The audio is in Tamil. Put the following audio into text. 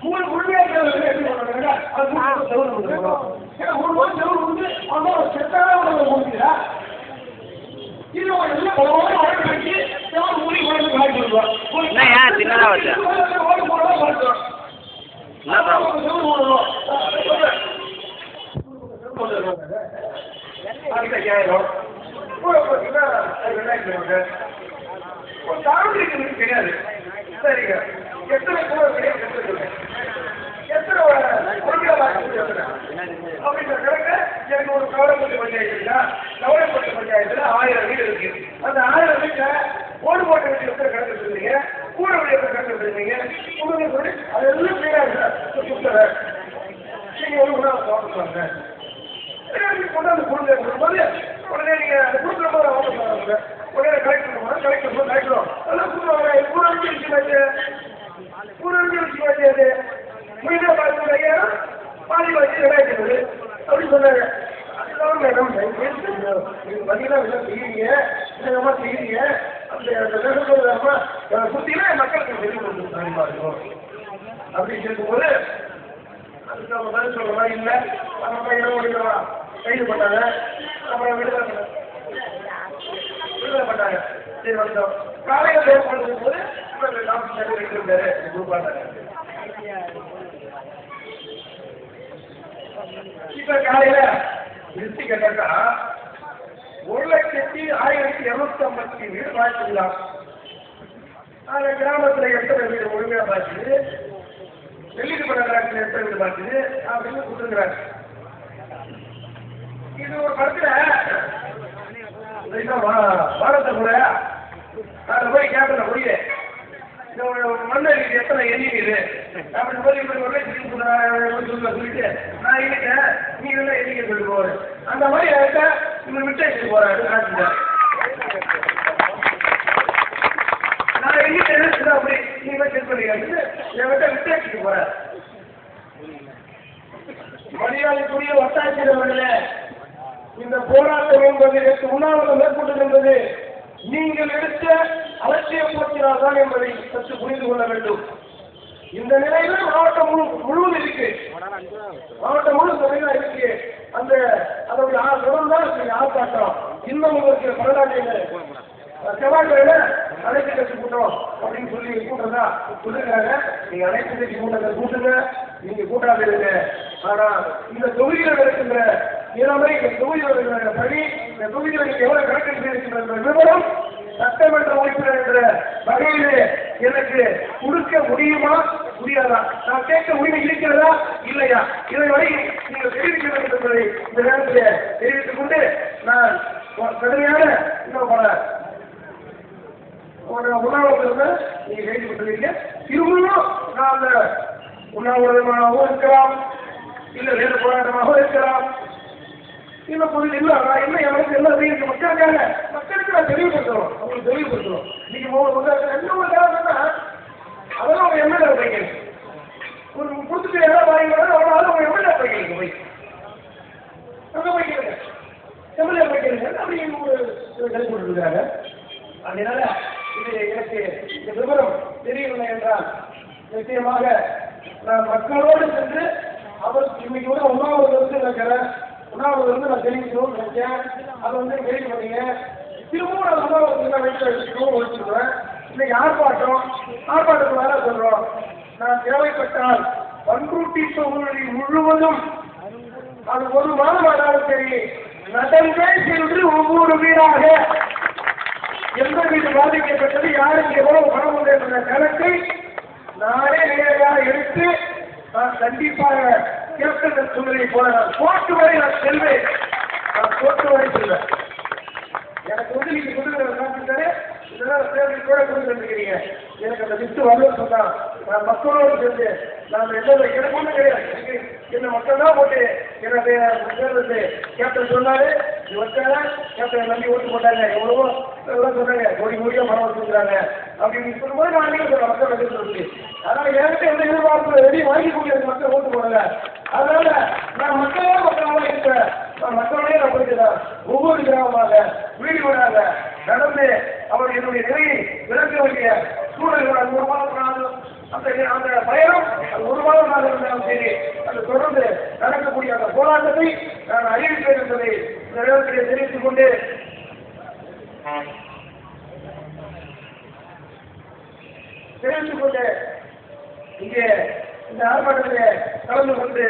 உங்களுக்கு முழுமையாக எப்படி பண்ணுறாங்க அது செவரு ஏன்னா 3 மாதம் செவரு வந்து அவன் செத்தான முடிக்கிறா இது எல்லாம் பலவாறு வழக்கு கட்டி செவரு மூடி குழந்தை காய் கொடுக்குவோம் ஏன் சின்னதாக வச்சா கிடையாது சரிங்க எத்தனை எத்தனை அப்படின்ற கணக்கு எனக்கு ஒரு கவலைப்பட்டு பஞ்சாயத்து இருக்கா கவலைப்பட்டு பஞ்சாயத்துல 1000 வீடு இருக்கு அந்த 1000 வீட்டுல ஓடு போட்ட வீட்டு எத்தனை கணக்கு வச்சிருந்தீங்க கூட வீடு எத்தனை கணக்கு வச்சிருந்தீங்க உங்களுக்கு சொல்லி அதெல்லாம் கிளியரா கொடுத்துற நீங்க ஒன்று வாங்க கொண்டாந்து கொடுக்கும்போது உடனே நீங்க அந்த கொடுக்குற போது வாபஸ் வாங்க உடனே கலெக்டர் போனால் கலெக்டர் கலெக்டரும் அதெல்லாம் கொடுக்குறாங்க பூரா விஷயமாச்சு அது மீடியா பார்த்து ஐயா பாதி வாசி 2000 அப்படின்னு சொன்னாங்க அதுதான் மேடம் பார்த்தீங்கன்னா செய்யுங்க என்னமா செய்யுங்க அந்த சுத்தினா மக்களுக்கு தெரிஞ்சு கொடுத்துருக்காங்க இருக்கும் அப்படின்னு சொல்லும்போது அதுக்கு நம்ம பதில் சொல்ற மாதிரி இல்லை நம்ம பையனை முடிக்கலாம் கைது பண்ணாங்க அப்புறம் விடுதலை பண்ணாங்க சரி வந்தோம் காலையில் பேர் பண்ணும் போது டாக்டர் வைத்திருந்தாரு குரூப்பாங்க இப்ப காலையில நிறுத்தி கேட்டாக்கா 1,02,250 வீடு பாய்ச்சிடலாம் அந்த கிராமத்துல எத்தனை வீடு முழுமையா பாய்ச்சுது வெளியிட்டு பண்ண எத்தனை வீடு பாய்ச்சுது அப்படின்னு கொடுத்துருக்கிறாங்க இது ஒரு படத்துல வாரத்தை கூட அதில் போய் கேட்கல முடியல மண்ணடிக்கு எத்தனை எண்ணிக்குது அப்படின்னு சொல்லி சொல்லிட்டு நான் எண்ணிட்டேன் நீ எல்லாம் எண்ணிக்கை சொல்லி போவாரு அந்த மாதிரி ஆகிட்ட இவர் விட்டு போறாரு காட்டுல நான் எண்ணிட்டேன் அப்படி நீங்க செக் பண்ணிக்காட்டு என் விட்ட விட்டு போறாரு மரியாதைக்குரிய வட்டாட்சியர்களே இந்த போராட்டம் என்பது உண்ணாவிரதம் மேற்கொண்டது என்பது நீங்கள் எடுத்த அலட்சிய போக்கினால் தான் என்பதை சற்று புரிந்து கொள்ள வேண்டும். இந்த நிலையில மாவட்டம் முழுவதும் இருக்கு, மாவட்டம் முழுவதும் இருக்கு. அந்த அதோடைய தொடர்ந்தான் ஆர்ப்பாட்டம் இன்னும் உங்களுக்கு 14 செவ்வாய்க்கிழமை அனைத்து கட்சி கூட்டம் அப்படின்னு சொல்லி கூட்டுறதா சொல்லுகிறாங்க. நீங்க அனைத்து கட்சி கூட்டத்தை கூட்டுங்க, நீங்க கூட்டாதிருங்க. ஆனா இந்த தொகுதியில் இருக்கின்ற நிலைமை, இந்த தொகுதியில் இருக்கிற பணி, இந்த தொகுதியில் நீங்க எவ்வளவு கணக்கு இருக்கின்ற விவரம் சட்டமன்ற உறுப்பினர் என்ற வகையிலே எனக்கு கொடுக்க முடியுமா முடியாதா, நான் கேட்க உரிமை இருக்கிறதா இல்லையா, இதை வரை நீங்கள் தெரிவிக்க வேண்டும் என்பதை இந்த நேரத்தில் தெரிவித்துக் கொண்டு நான் கடுமையான இன்னும் பல உண்ணாவிரதத்தை நீங்க கைது பண்ணுவீங்க. திரும்பவும் நான் அந்த உண்ணாவிரதமாகவும் இருக்கலாம், இல்ல வேறு போராட்டமாகவும் இருக்கலாம். இன்னும் பொருள் இல்லை, நான் என்ன எனக்கு என்ன மக்களுக்காக மக்களுக்கு நான் தெளிவுபடுத்தணும், அவங்களுக்கு தெளிவுபடுத்தணும். நீங்க என்ன அதெல்லாம் அவங்க எம்எல்ஏ வைக்கணும், ஒரு கொடுத்துட்டு எதாவது வாங்கினாலும் அவங்களால அவங்க எம்எல்ஏ வைக்கணுங்க, போய் அங்கே வைக்கிறேங்க எம்எல்ஏ வைக்கிறேங்க அப்படின்னு ஒரு கழிப்பு இருக்காங்க. அதனால இது எனக்கு இந்த விவரம் தெரியவில்லை என்றால் நிச்சயமாக நான் மக்களோடு சென்று அவர் இன்னைக்கு கூட உண்ணாவிரதம் இருக்கிறேன், உண்ணாவிரதம் நான் தெரிவிக்கணும்னு நினைச்சேன். அதை வந்து வெளியே பண்ணீங்க, திரும்பவும் நான் உண்ணாவிரதம் நான் வீட்டில் வச்சுக்கணும் ஒழிச்சுக்கிறேன். இன்னைக்கு ஆர்ப்பாட்டத்துக்கு வேலை சொல்றோம். நான் தேவைப்பட்டால் பண்ருட்டி தொகுதி முழுவதும் அது ஒரு மாதம் ஆனாலும் சரி நடந்தே சென்று ஒவ்வொரு வீடாக எந்த வீடு பாதிக்கப்பட்டது, யாருக்கு எவ்வளவு பணம் உண்டு என்ற கணக்கை நானே நேரடியாக எடுத்து நான் கண்டிப்பாக கேப்டன் சூழ்நிலை போல நான் கோர்ட்டு வரை நான் செல்வேன், நான் கோர்ட்டு வரை செல்வேன். எனக்கு வந்து நீங்க கொடுக்குற காட்டுத்தானே இதெல்லாம் தேர்தல் கூட கொடுத்துருக்கிறீங்க, எனக்கு அந்த லிஸ்ட் வரலன்னு சொன்னா நான் மக்களோடு சேர்ந்து நான் எனக்கு ஒன்றும் கிடையாது, என்ன மக்கள் தான் போட்டு என்னுடைய தேர்தல் கேப்டன் சொன்னாரு கேப்டன் நம்பி ஓட்டு போட்டாங்க, எவ்வளவோ சொன்னாங்க கோடியா பணம் வச்சுக்கிறாங்க அப்படின்னு சொல்லும்போது நான் அன்னைக்கு சொல்றேன் மக்கள் வந்து சொல்லி. அதனால என்கிட்ட எந்த எதிர்பார்ப்பு ரெடி வாங்கி கொடுக்க மக்கள் ஓட்டு போடல. அதனால நான் மக்களாக இருப்பேன், நான் மக்களோடய நான் போயிட்டுதான் ஒவ்வொரு கிராமமாக வீடு வீடாக நடந்து அவர் என்னுடைய நிலையை விளக்க வேண்டிய சூழல்கள் அது மூலமாக அந்த பயணம் அது ஒரு மாதமாக இருந்தாலும் சரி அது தொடர்ந்து நடக்கக்கூடிய அந்த போராட்டத்தை நான் அறிவிப்பேன் என்பதை இந்த நேரத்திலே தெரிவித்துக் கொண்டு இங்கே இந்த ஆர்ப்பாட்டத்திலே கலந்து கொண்டு